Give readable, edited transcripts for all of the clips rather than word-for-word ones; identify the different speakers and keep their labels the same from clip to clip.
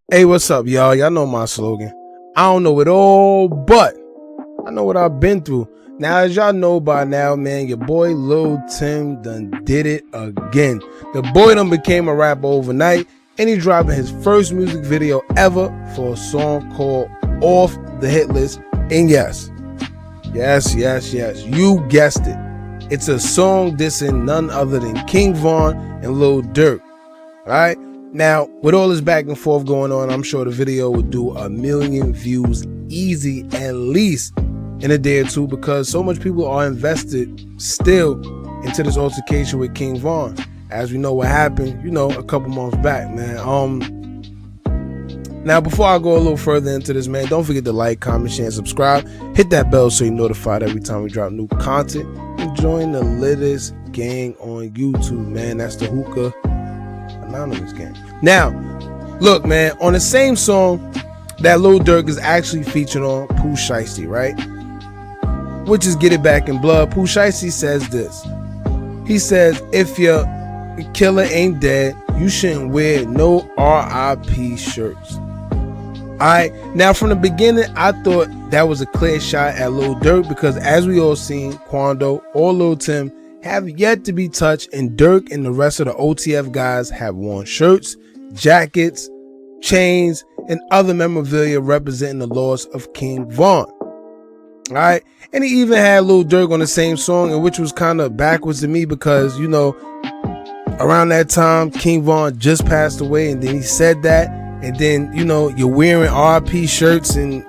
Speaker 1: Hey, what's up, y'all? Y'all know my slogan. I don't know it all, but I know what I've been through. Now, as y'all know by now, man, your boy Lil Tim done did it again. The boy done became a rapper overnight, and he dropping his first music video ever for a song called Off the Hit List. And yes, you guessed it. It's a song dissing none other than King Von and Lil Durk. All right? Now, with all this back and forth going on, I'm sure the video would do 1 million views easy, at least in a day or two, because so much people are invested still into this altercation with King Von. As we know what happened, a couple months back, man. Now, before I go a little further into this, man, don't forget to like, comment, share, and subscribe. Hit that bell so you're notified every time we drop new content. And join the latest gang on YouTube, man. That's the Hookah Anonymous gang. Now, look, man, on the same song that Lil Durk is actually featured on, Pooh Shiesty, right? Which is Get It Back in Blood. Pooh Shiesty says this. He says, if your killer ain't dead, you shouldn't wear no RIP shirts. Alright, now from the beginning, I thought that was a clear shot at Lil Durk, because as we all seen, Quando or Lil Tim have yet to be touched, and Durk and the rest of the OTF guys have worn shirts, jackets, chains, and other memorabilia representing the loss of King Von. Alright, and he even had Lil Durk on the same song, and which was kind of backwards to me, because around that time King Von just passed away, and then he said that, and then you're wearing RP shirts, and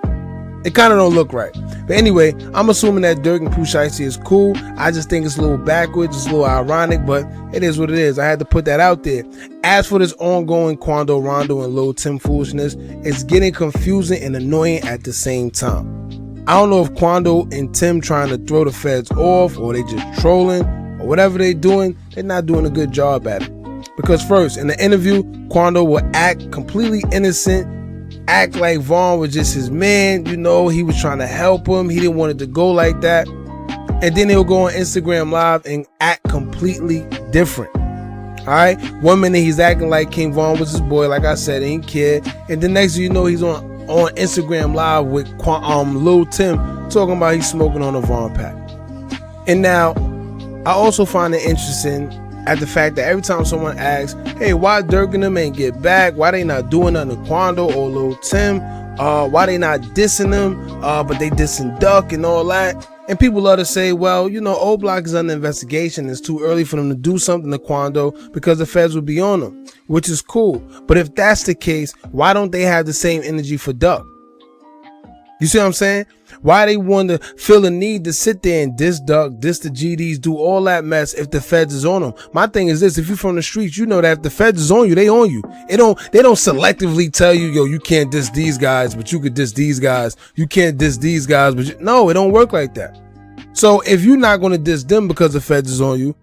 Speaker 1: it kind of don't look right. But anyway, I'm assuming that Durk and Pooh Shiesty is cool. I just think it's a little backwards, it's a little ironic, but it is what it is. I had to put that out there. As for this ongoing Quando, Rondo, and Lil Tim foolishness, it's getting confusing and annoying at the same time. I don't know if Quando and Tim trying to throw the feds off, or they just trolling, or whatever they doing, they're not doing a good job at it. Because first, in the interview, Quando will act completely innocent, act like Von was just his man, he was trying to help him, he didn't want it to go like that. And then he'll go on Instagram Live and act completely different. Alright, 1 minute he's acting like King Von was his boy, like I said, ain't care. And the next thing you know, he's on Instagram Live with Lil Tim talking about he's smoking on a Von pack. And now, I also find it interesting at the fact that every time someone asks, hey, why Durk and them ain't get back? Why they not doing nothing to Quando or Lil Tim? Why they not dissing them? But they dissing Duck and all that. And people love to say, well, O Block is under investigation. It's too early for them to do something to Quando because the feds will be on them, which is cool. But if that's the case, why don't they have the same energy for Duck? You see what I'm saying? Why they want to feel the need to sit there and diss Duck, diss the GDs, do all that mess if the feds is on them? My thing is this: if you're from the streets, you know that if the feds is on you, they on you. They don't selectively tell you, yo, you can't diss these guys, but you could diss these guys. You can't diss these guys, but no, it don't work like that. So if you're not going to diss them because the feds is on you,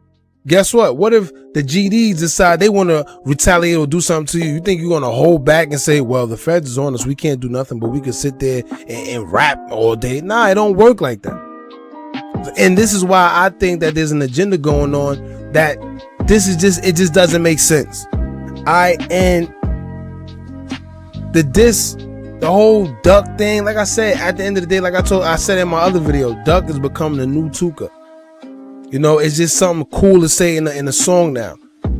Speaker 1: guess what? What if the GDs decide they want to retaliate or do something to you? You think you're going to hold back and say, well, the feds is on us, we can't do nothing, but we could sit there and rap all day? Nah, it don't work like that. And this is why I think that there's an agenda going on, that it just doesn't make sense. And the whole Duck thing, like I said, at the end of the day, like I said in my other video, Duck is becoming the new Tuka. It's just something cool to say in a song now.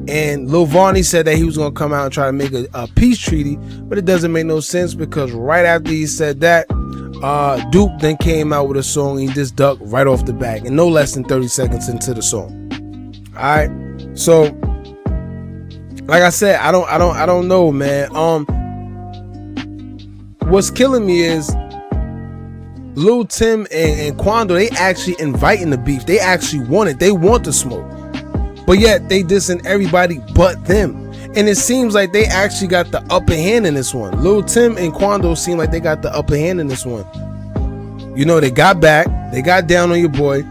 Speaker 1: And Lil Vonnie said that he was going to come out and try to make a peace treaty, but it doesn't make no sense, because right after he said that, Duke then came out with a song, and he just Duck right off the back, and no less than 30 seconds into the song. Alright, so like I said, I don't know, man. What's killing me is Lil Tim and Quando, they actually inviting the beef. They actually want it. They want the smoke. But yet they dissing everybody but them. And it seems like they actually got the upper hand in this one. Lil Tim and Quando seem like they got the upper hand in this one. They got back. They got down on your boy.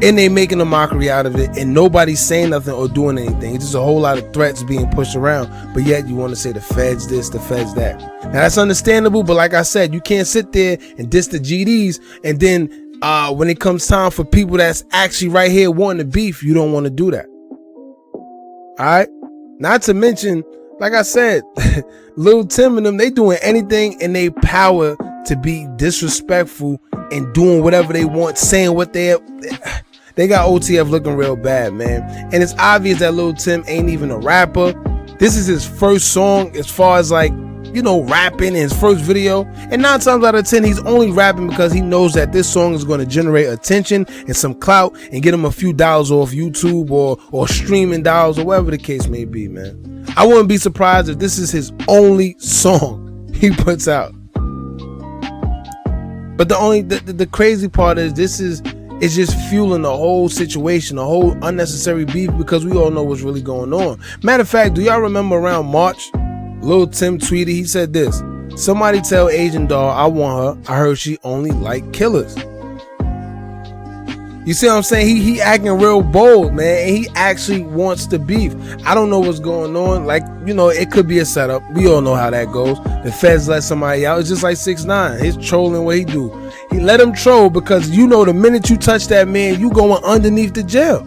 Speaker 1: And they making a mockery out of it. And nobody's saying nothing or doing anything. It's just a whole lot of threats being pushed around. But yet you want to say the feds this, the feds that. Now that's understandable. But like I said, you can't sit there and diss the GDs. And then when it comes time for people that's actually right here wanting to beef, you don't want to do that. All right. Not to mention, like I said, Lil Tim and them, they doing anything in their power to be disrespectful and doing whatever they want, saying what they got OTF looking real bad, man. And it's obvious that Lil Tim ain't even a rapper. This is his first song as far as like, you know, rapping in his first video. And 9 times out of 10, he's only rapping because he knows that this song is going to generate attention and some clout and get him a few dollars off YouTube or streaming dollars or whatever the case may be, man. I wouldn't be surprised if this is his only song he puts out. But the crazy part is it's just fueling the whole situation, the whole unnecessary beef, because we all know what's really going on. Matter of fact, do y'all remember around March, Lil Tim tweeted, he said this: "Somebody tell Asian doll I want her. I heard she only like killers." You see what I'm saying? He acting real bold, man, and he actually wants to beef. I don't know what's going on. Like, you know, it could be a setup. We all know how that goes. The feds let somebody out. It's just like 6ix9ine. He's trolling what he do. He let him troll because, you know, the minute you touch that man, you going underneath the jail.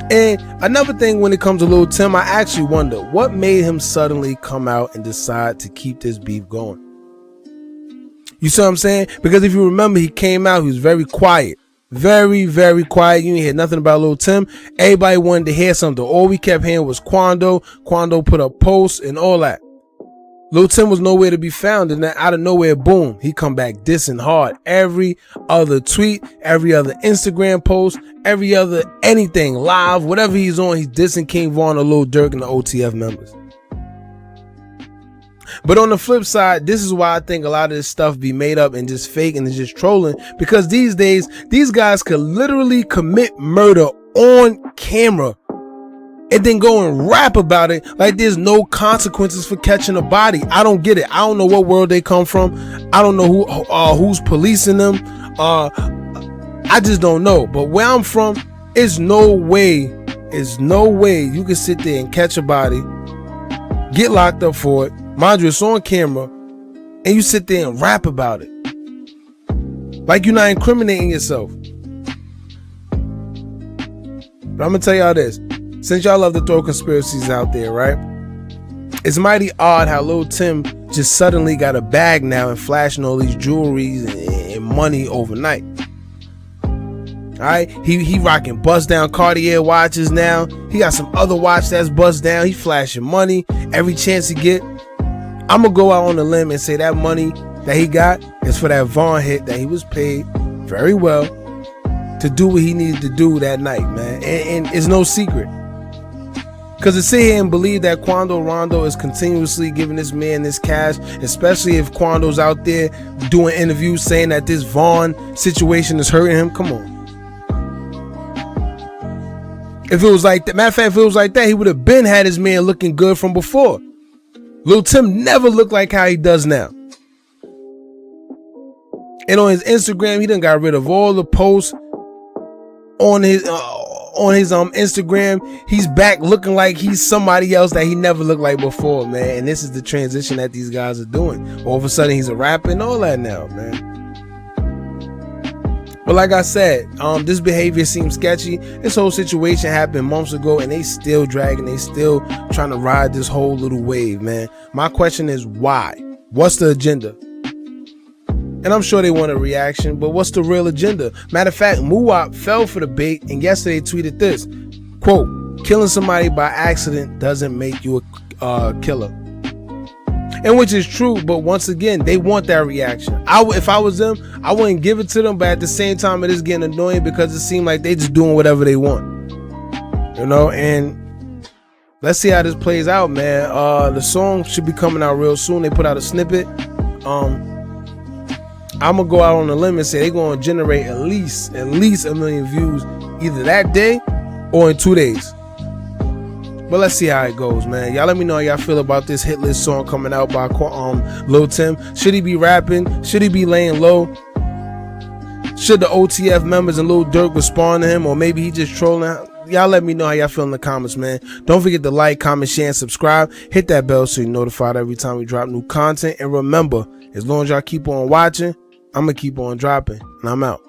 Speaker 1: And another thing, when it comes to Lil Tim, I actually wonder what made him suddenly come out and decide to keep this beef going. You see what I'm saying? Because if you remember, he came out, he was very quiet. Very, very quiet. You didn't hear nothing about Lil Tim. Everybody wanted to hear something. All we kept hearing was Quando. Quando put up posts and all that. Lil Tim was nowhere to be found, and then out of nowhere, boom, he come back dissing hard. Every other tweet, every other Instagram post, every other anything, live, whatever he's on, he's dissing King Von or Lil Durk and the OTF members. But on the flip side, this is why I think a lot of this stuff be made up and just fake and just trolling, because these days, these guys could literally commit murder on camera and then go and rap about it like there's no consequences for catching a body. I don't get it. I don't know what world they come from. I don't know who's policing them. I just don't know. But where I'm from, it's no way you can sit there and catch a body, get locked up for it. Mind you, it's on camera, and you sit there and rap about it like you're not incriminating yourself. But I'm gonna tell y'all this. Since y'all love to throw conspiracies out there, right? It's mighty odd how Lil Tim just suddenly got a bag now and flashing all these jewelries and money overnight. Alright, he rocking bust down Cartier watches now. He got some other watch that's bust down. He flashing money every chance he get. I'm gonna go out on a limb and say that money that he got is for that Vaughn hit that he was paid very well to do what he needed to do that night, man. And it's no secret. Because to sit here and believe that Quando Rondo is continuously giving this man this cash, especially if Quando's out there doing interviews saying that this Vaughn situation is hurting him, come on. If it was like that, matter of fact, if it was like that, he would have been had his man looking good from before. Lil Tim never looked like how he does now. And on his Instagram, he done got rid of all the posts on his Instagram. He's back looking like he's somebody else that he never looked like before, man. And this is the transition that these guys are doing. All of a sudden, he's a rapper and all that now, man. But like I said, this behavior seems sketchy. This whole situation happened months ago, and they still dragging, they still trying to ride this whole little wave, man. My question is why? What's the agenda? And I'm sure they want a reaction, but what's the real agenda? Matter of fact, Muwap fell for the bait and yesterday tweeted this, quote, "Killing somebody by accident doesn't make you a killer." And which is true, but once again, they want that reaction. If I was them, I wouldn't give it to them, but at the same time, it is getting annoying because it seems like they just doing whatever they want. You know, and let's see how this plays out, man. The song should be coming out real soon. They put out a snippet. I'm gonna go out on a limb and say they're gonna generate at least 1 million views either that day or in 2 days. But let's see how it goes, man. Y'all let me know how y'all feel about this hit list song coming out by Lil Tim. Should he be rapping? Should he be laying low? Should the OTF members and Lil Durk respond to him, or maybe he just trolling? Y'all let me know how y'all feel in the comments, man. Don't forget to like, comment, share, and subscribe. Hit that bell so you're notified every time we drop new content. And remember, as long as y'all keep on watching, I'm gonna keep on dropping, and I'm out.